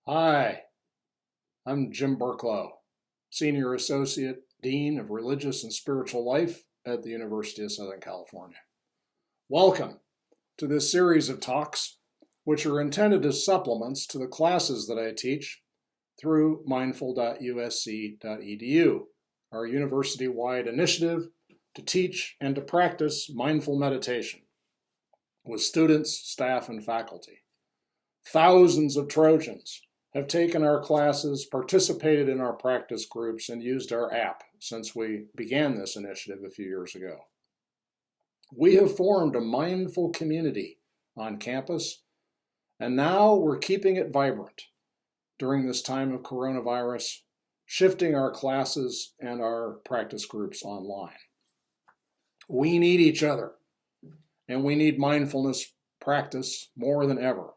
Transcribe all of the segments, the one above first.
Hi, I'm Jim Burklo, Senior Associate Dean of Religious and Spiritual Life at the University of Southern California. Welcome to this series of talks, which are intended as supplements to the classes that I teach through Mindful.USC.edu, our university-wide initiative to teach and to practice mindful meditation with students, staff, and faculty. Thousands of Trojans have taken our classes, participated in our practice groups, and used our app since we began this initiative a few years ago. We have formed a mindful community on campus, and now we're keeping it vibrant during this time of coronavirus, shifting our classes and our practice groups online. We need each other, and we need mindfulness practice more than ever.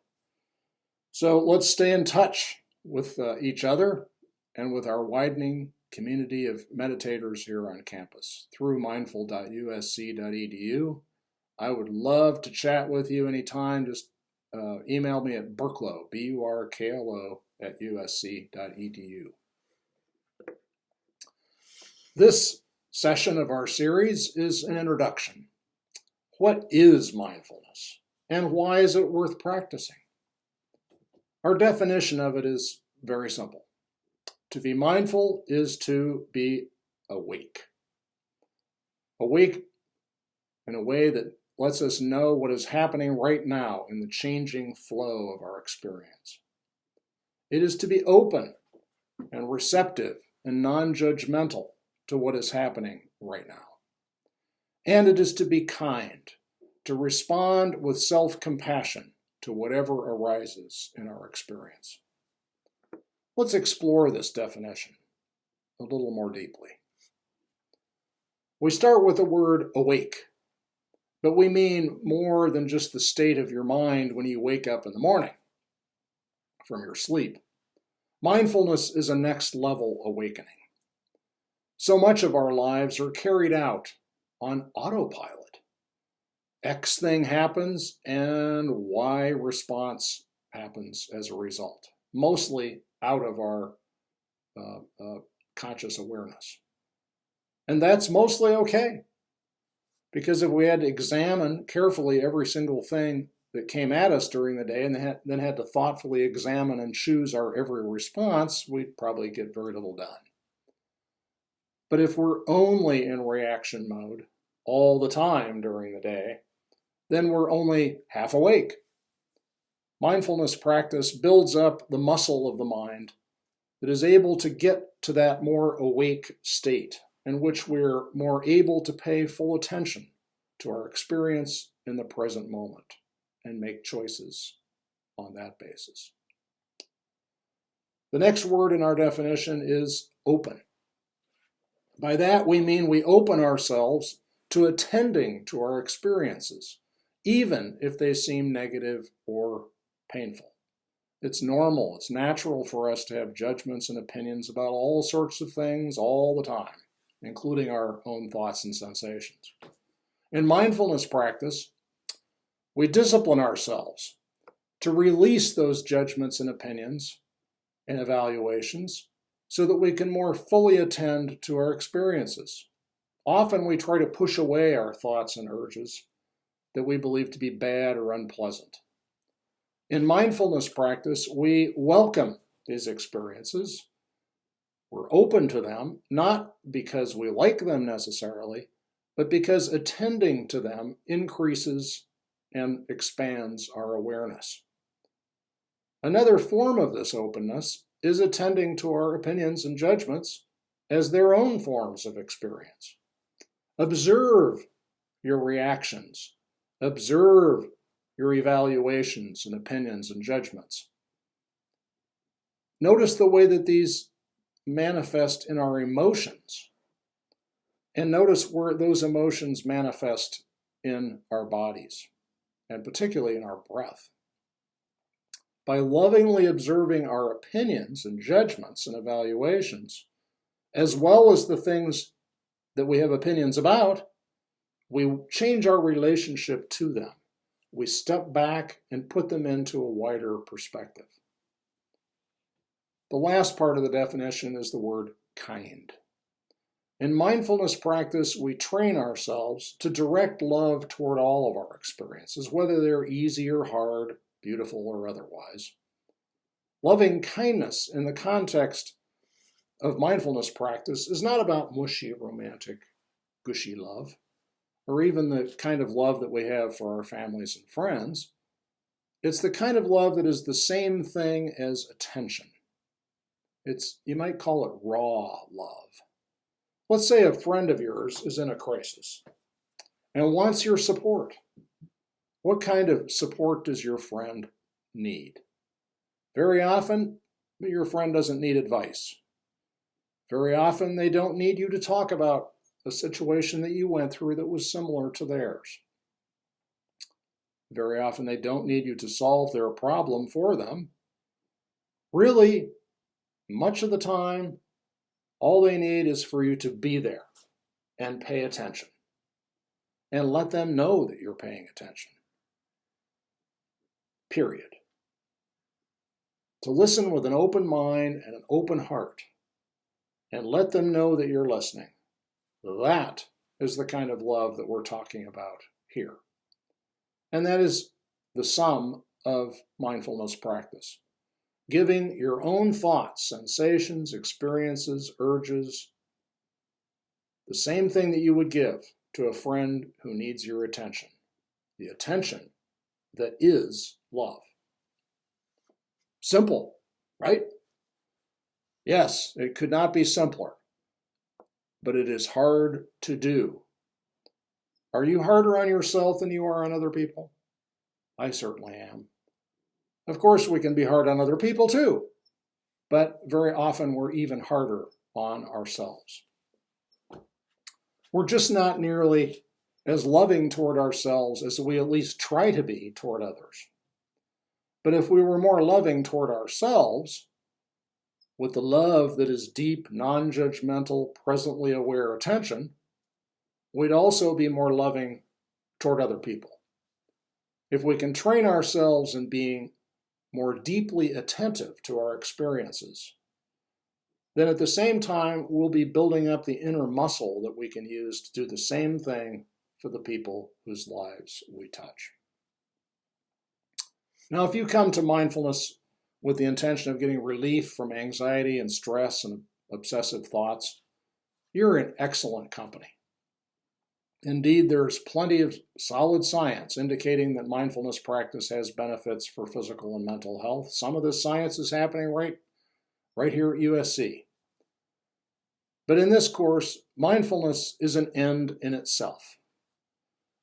So let's stay in touch with each other and with our widening community of meditators here on campus through Mindful.USC.edu. I would love to chat with you anytime. Just email me at Burklo, B-U-R-K-L-O, at USC.edu. This session of our series is an introduction. What is mindfulness, and why is it worth practicing? Our definition of it is very simple. To be mindful is to be awake. Awake in a way that lets us know what is happening right now in the changing flow of our experience. It is to be open and receptive and non-judgmental to what is happening right now. And it is to be kind, to respond with self-compassion to whatever arises in our experience. Let's explore this definition a little more deeply. We start with the word awake, but we mean more than just the state of your mind when you wake up in the morning from your sleep. Mindfulness is a next level awakening. So much of our lives are carried out on autopilot. X thing happens and Y response happens as a result, mostly out of our conscious awareness. And that's mostly okay, because if we had to examine carefully every single thing that came at us during the day and then had to thoughtfully examine and choose our every response, we'd probably get very little done. But if we're only in reaction mode all the time during the day, then we're only half awake. Mindfulness practice builds up the muscle of the mind that is able to get to that more awake state in which we're more able to pay full attention to our experience in the present moment and make choices on that basis. The next word in our definition is open. By that we mean we open ourselves to attending to our experiences, even if they seem negative or painful. It's normal, it's natural for us to have judgments and opinions about all sorts of things all the time, including our own thoughts and sensations. In mindfulness practice, we discipline ourselves to release those judgments and opinions and evaluations so that we can more fully attend to our experiences. Often we try to push away our thoughts and urges that we believe to be bad or unpleasant. In mindfulness practice, we welcome these experiences. We're open to them, not because we like them necessarily, but because attending to them increases and expands our awareness. Another form of this openness is attending to our opinions and judgments as their own forms of experience. Observe your reactions. Observe your evaluations and opinions and judgments. Notice the way that these manifest in our emotions, and notice where those emotions manifest in our bodies, and particularly in our breath. By lovingly observing our opinions and judgments and evaluations, as well as the things that we have opinions about, we change our relationship to them. We step back and put them into a wider perspective. The last part of the definition is the word kind. In mindfulness practice, we train ourselves to direct love toward all of our experiences, whether they're easy or hard, beautiful or otherwise. Loving kindness in the context of mindfulness practice is not about mushy, romantic, gushy love, or even the kind of love that we have for our families and friends. It's the kind of love that is the same thing as attention. You might call it raw love. Let's say a friend of yours is in a crisis and wants your support. What kind of support does your friend need? Very often, your friend doesn't need advice. Very often, they don't need you to talk about a situation that you went through that was similar to theirs. Very often, they don't need you to solve their problem for them. Really, much of the time, all they need is for you to be there and pay attention and let them know that you're paying attention. Period. To listen with an open mind and an open heart and let them know that you're listening. That is the kind of love that we're talking about here. And that is the sum of mindfulness practice. Giving your own thoughts, sensations, experiences, urges, the same thing that you would give to a friend who needs your attention. The attention that is love. Simple, right? Yes, it could not be simpler, but it is hard to do. Are you harder on yourself than you are on other people? I certainly am. Of course, we can be hard on other people too, but very often we're even harder on ourselves. We're just not nearly as loving toward ourselves as we at least try to be toward others. But if we were more loving toward ourselves, with the love that is deep, non-judgmental, presently aware attention, we'd also be more loving toward other people. If we can train ourselves in being more deeply attentive to our experiences, then at the same time, we'll be building up the inner muscle that we can use to do the same thing for the people whose lives we touch. Now, if you come to mindfulness with the intention of getting relief from anxiety and stress and obsessive thoughts, you're in excellent company. Indeed, there's plenty of solid science indicating that mindfulness practice has benefits for physical and mental health. Some of this science is happening right here at USC. But in this course, mindfulness is an end in itself.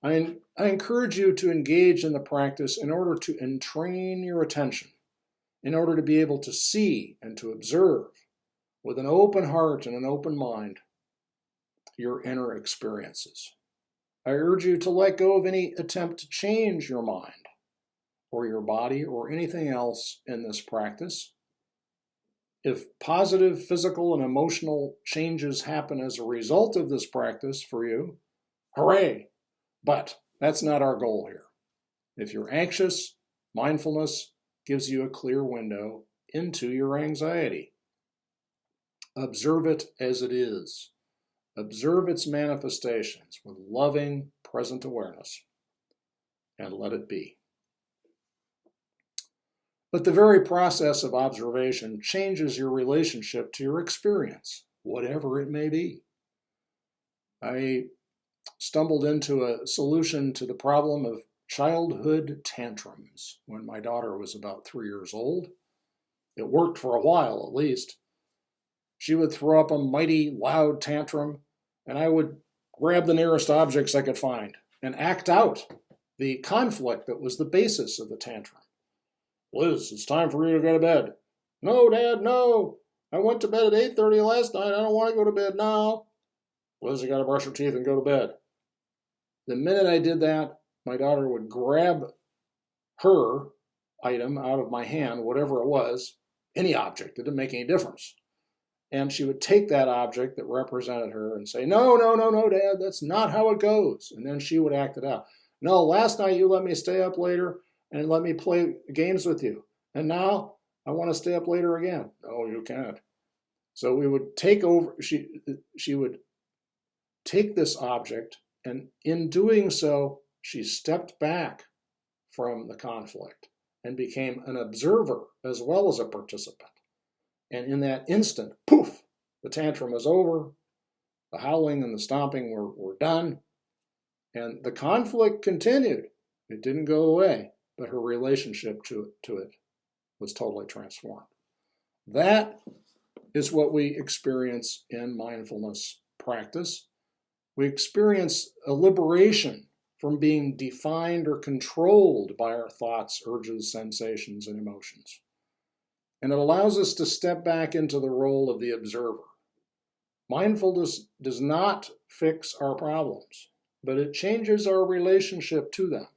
I encourage you to engage in the practice in order to entrain your attention, in order to be able to see and to observe with an open heart and an open mind your inner experiences. I urge you to let go of any attempt to change your mind or your body or anything else in this practice. If positive physical and emotional changes happen as a result of this practice for you, hooray! But that's not our goal here. If you're anxious, mindfulness gives you a clear window into your anxiety. Observe it as it is. Observe its manifestations with loving, present awareness, and let it be. But the very process of observation changes your relationship to your experience, whatever it may be. I stumbled into a solution to the problem of childhood tantrums when my daughter was about 3 years old. It worked for a while, at least. She would throw up a mighty loud tantrum, and I would grab the nearest objects I could find and act out the conflict that was the basis of the tantrum. Liz, it's time for you to go to bed. No, Dad, no. I went to bed at 8:30 last night. I don't want to go to bed now. Liz, you got to brush your teeth and go to bed. The minute I did that, my daughter would grab her item out of my hand, whatever it was, any object, it didn't make any difference. And she would take that object that represented her and say, no, Dad, that's not how it goes. And then she would act it out. No, last night you let me stay up later and let me play games with you. And now I want to stay up later again. No, you can't. So we would take over, she would take this object, and in doing so, she stepped back from the conflict and became an observer as well as a participant. And in that instant, poof, the tantrum was over, the howling and the stomping were done, and the conflict continued. It didn't go away, but her relationship to it was totally transformed. That is what we experience in mindfulness practice. We experience a liberation from being defined or controlled by our thoughts, urges, sensations, and emotions. And it allows us to step back into the role of the observer. Mindfulness does not fix our problems, but it changes our relationship to them.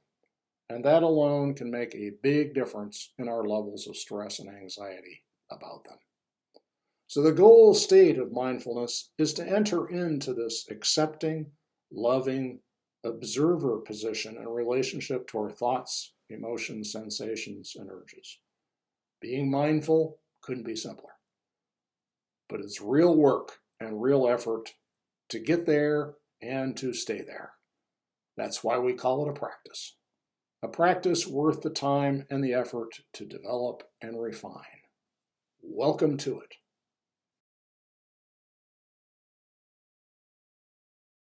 And that alone can make a big difference in our levels of stress and anxiety about them. So the goal state of mindfulness is to enter into this accepting, loving, observer position in relationship to our thoughts, emotions, sensations, and urges. Being mindful couldn't be simpler, but it's real work and real effort to get there and to stay there. That's why we call it a practice worth the time and the effort to develop and refine. Welcome to it.